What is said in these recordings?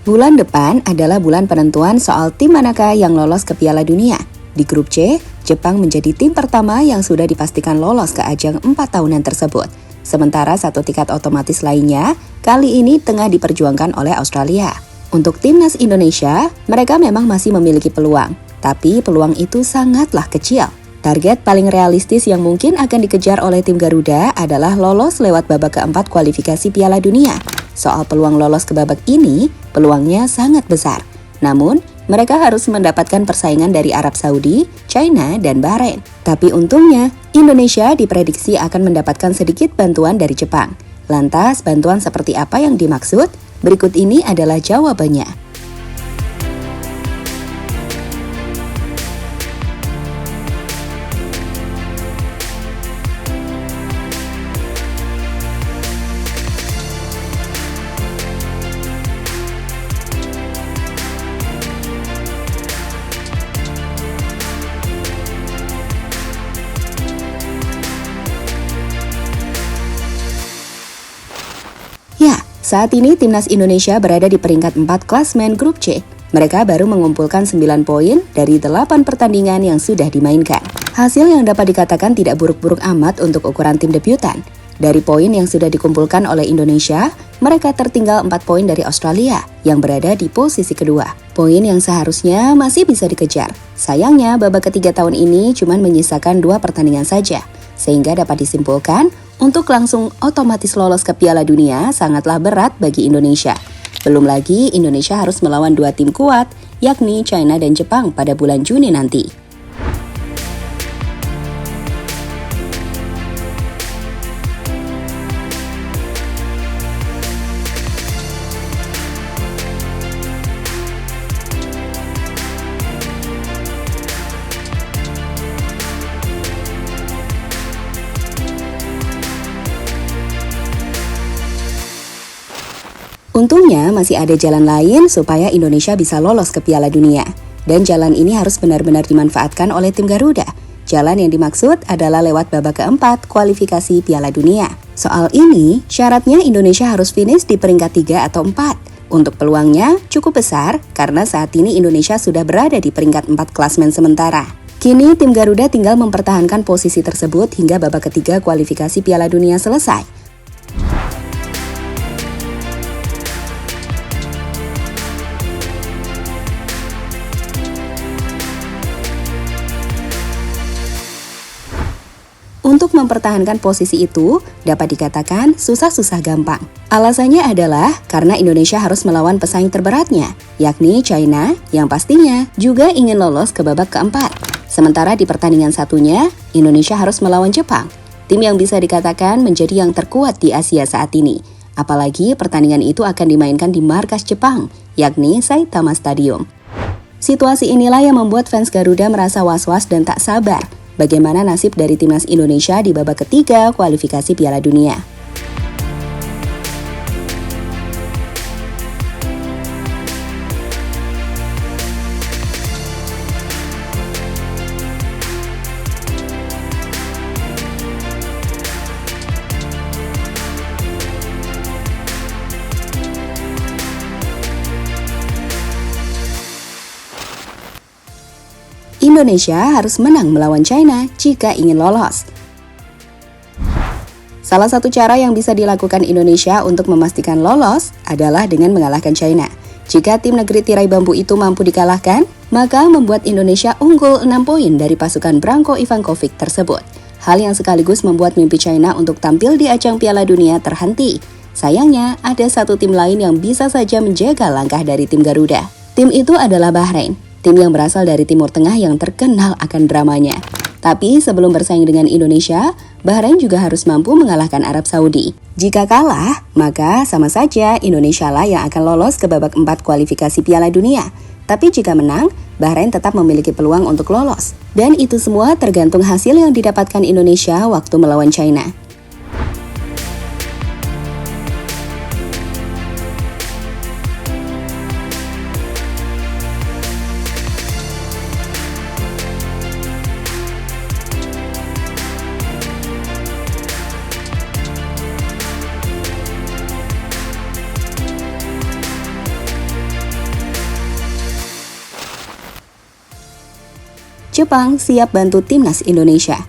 Bulan depan adalah bulan penentuan soal tim manakah yang lolos ke Piala Dunia. Di grup C, Jepang menjadi tim pertama yang sudah dipastikan lolos ke ajang 4 tahunan tersebut. Sementara satu tiket otomatis lainnya, kali ini tengah diperjuangkan oleh Australia. Untuk timnas Indonesia, mereka memang masih memiliki peluang, tapi peluang itu sangatlah kecil. Target paling realistis yang mungkin akan dikejar oleh tim Garuda adalah lolos lewat babak keempat kualifikasi Piala Dunia. Soal peluang lolos ke babak ini, peluangnya sangat besar. Namun, mereka harus mendapatkan persaingan dari Arab Saudi, China, dan Bahrain. Tapi untungnya, Indonesia diprediksi akan mendapatkan sedikit bantuan dari Jepang. Lantas, bantuan seperti apa yang dimaksud? Berikut ini adalah jawabannya. Ya, saat ini timnas Indonesia berada di peringkat 4 klasmen grup C. Mereka baru mengumpulkan 9 poin dari 8 pertandingan yang sudah dimainkan. Hasil yang dapat dikatakan tidak buruk-buruk amat untuk ukuran tim debutan. Dari poin yang sudah dikumpulkan oleh Indonesia, mereka tertinggal 4 poin dari Australia yang berada di posisi kedua. Poin yang seharusnya masih bisa dikejar. Sayangnya, babak ketiga tahun ini cuma menyisakan 2 pertandingan saja. Sehingga dapat disimpulkan, untuk langsung otomatis lolos ke Piala Dunia sangatlah berat bagi Indonesia. Belum lagi Indonesia harus melawan 2 tim kuat, yakni China dan Jepang pada bulan Juni nanti. Untungnya masih ada jalan lain supaya Indonesia bisa lolos ke Piala Dunia. Dan jalan ini harus benar-benar dimanfaatkan oleh tim Garuda. Jalan yang dimaksud adalah lewat babak keempat kualifikasi Piala Dunia. Soal ini, syaratnya Indonesia harus finish di peringkat 3 atau 4. Untuk peluangnya cukup besar karena saat ini Indonesia sudah berada di peringkat 4 klasmen sementara. Kini tim Garuda tinggal mempertahankan posisi tersebut hingga babak ketiga kualifikasi Piala Dunia selesai. Untuk mempertahankan posisi itu, dapat dikatakan susah-susah gampang. Alasannya adalah karena Indonesia harus melawan pesaing terberatnya, yakni China, yang pastinya juga ingin lolos ke babak keempat. Sementara di pertandingan satunya, Indonesia harus melawan Jepang, tim yang bisa dikatakan menjadi yang terkuat di Asia saat ini. Apalagi pertandingan itu akan dimainkan di markas Jepang, yakni Saitama Stadium. Situasi inilah yang membuat fans Garuda merasa was-was dan tak sabar bagaimana nasib dari timnas Indonesia di babak ketiga kualifikasi Piala Dunia. Indonesia harus menang melawan China jika ingin lolos. Salah satu cara yang bisa dilakukan Indonesia untuk memastikan lolos adalah dengan mengalahkan China. Jika tim negeri tirai bambu itu mampu dikalahkan, maka membuat Indonesia unggul 6 poin dari pasukan Branko Ivankovic tersebut. Hal yang sekaligus membuat mimpi China untuk tampil di ajang Piala Dunia terhenti. Sayangnya, ada satu tim lain yang bisa saja menjaga langkah dari tim Garuda. Tim itu adalah Bahrain. Tim yang berasal dari Timur Tengah yang terkenal akan dramanya. Tapi sebelum bersaing dengan Indonesia, Bahrain juga harus mampu mengalahkan Arab Saudi. Jika kalah, maka sama saja Indonesia lah yang akan lolos ke babak 4 kualifikasi Piala Dunia. Tapi jika menang, Bahrain tetap memiliki peluang untuk lolos. Dan itu semua tergantung hasil yang didapatkan Indonesia waktu melawan China. Jepang siap bantu timnas Indonesia.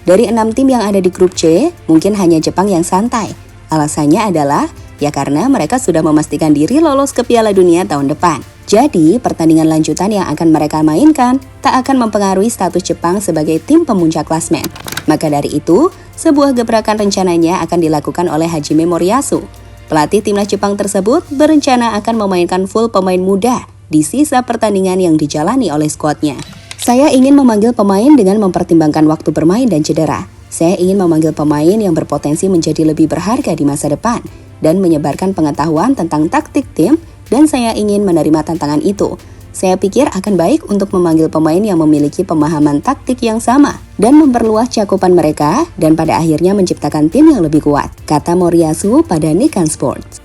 Dari 6 tim yang ada di grup C, mungkin hanya Jepang yang santai. Alasannya adalah, ya karena mereka sudah memastikan diri lolos ke Piala Dunia tahun depan. Jadi, pertandingan lanjutan yang akan mereka mainkan tak akan mempengaruhi status Jepang sebagai tim pemuncak klasmen. Maka dari itu, sebuah gebrakan rencananya akan dilakukan oleh Hajime Moriyasu. Pelatih timnas Jepang tersebut berencana akan memainkan full pemain muda di sisa pertandingan yang dijalani oleh skuadnya. Saya ingin memanggil pemain dengan mempertimbangkan waktu bermain dan cedera. Saya ingin memanggil pemain yang berpotensi menjadi lebih berharga di masa depan dan menyebarkan pengetahuan tentang taktik tim, dan saya ingin menerima tantangan itu. Saya pikir akan baik untuk memanggil pemain yang memiliki pemahaman taktik yang sama dan memperluas cakupan mereka dan pada akhirnya menciptakan tim yang lebih kuat, kata Moriyasu pada Nikkan Sports.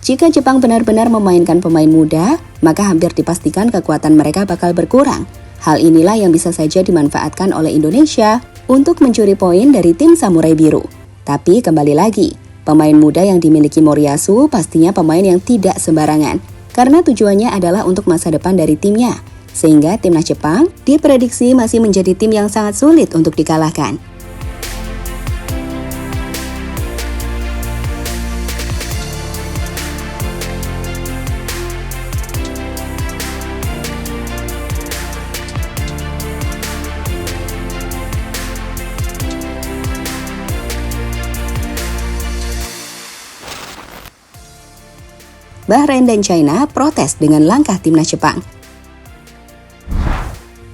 Jika Jepang benar-benar memainkan pemain muda, maka hampir dipastikan kekuatan mereka bakal berkurang. Hal inilah yang bisa saja dimanfaatkan oleh Indonesia untuk mencuri poin dari tim Samurai Biru. Tapi kembali lagi, pemain muda yang dimiliki Moriyasu pastinya pemain yang tidak sembarangan, karena tujuannya adalah untuk masa depan dari timnya. Sehingga timnas Jepang diprediksi masih menjadi tim yang sangat sulit untuk dikalahkan. Bahrain dan China protes dengan langkah timnas Jepang.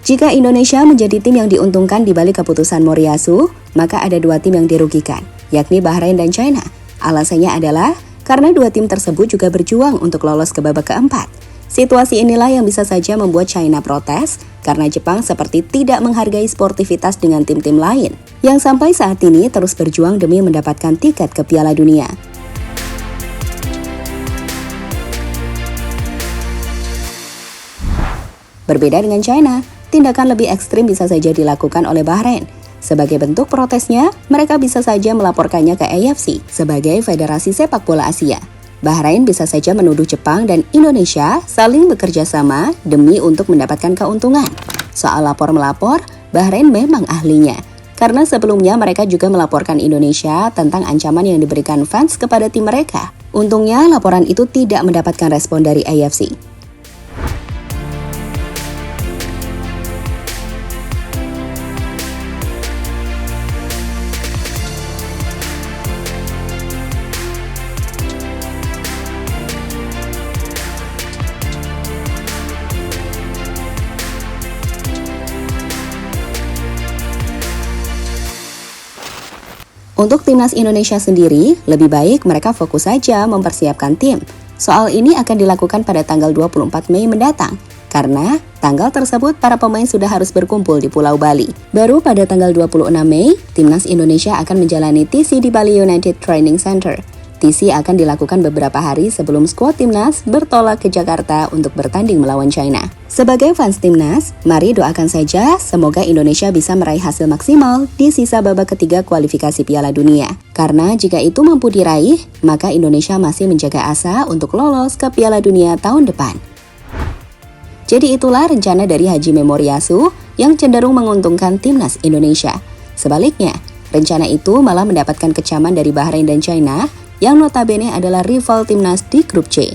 Jika Indonesia menjadi tim yang diuntungkan di balik keputusan Moriyasu, maka ada 2 tim yang dirugikan, yakni Bahrain dan China. Alasannya adalah karena 2 tim tersebut juga berjuang untuk lolos ke babak keempat. Situasi inilah yang bisa saja membuat China protes karena Jepang seperti tidak menghargai sportivitas dengan tim-tim lain yang sampai saat ini terus berjuang demi mendapatkan tiket ke Piala Dunia. Berbeda dengan China, tindakan lebih ekstrim bisa saja dilakukan oleh Bahrain. Sebagai bentuk protesnya, mereka bisa saja melaporkannya ke AFC sebagai Federasi Sepak Bola Asia. Bahrain bisa saja menuduh Jepang dan Indonesia saling bekerja sama demi untuk mendapatkan keuntungan. Soal lapor-melapor, Bahrain memang ahlinya. Karena sebelumnya mereka juga melaporkan Indonesia tentang ancaman yang diberikan fans kepada tim mereka. Untungnya laporan itu tidak mendapatkan respon dari AFC. Untuk timnas Indonesia sendiri, lebih baik mereka fokus saja mempersiapkan tim. Soal ini akan dilakukan pada tanggal 24 Mei mendatang, karena tanggal tersebut para pemain sudah harus berkumpul di Pulau Bali. Baru pada tanggal 26 Mei, timnas Indonesia akan menjalani TC di Bali United Training Center. TC akan dilakukan beberapa hari sebelum skuad timnas bertolak ke Jakarta untuk bertanding melawan China. Sebagai fans timnas, mari doakan saja semoga Indonesia bisa meraih hasil maksimal di sisa babak ketiga kualifikasi Piala Dunia. Karena jika itu mampu diraih, maka Indonesia masih menjaga asa untuk lolos ke Piala Dunia tahun depan. Jadi itulah rencana dari Hajime Moriyasu yang cenderung menguntungkan timnas Indonesia. Sebaliknya, rencana itu malah mendapatkan kecaman dari Bahrain dan China yang notabene adalah rival timnas di grup C.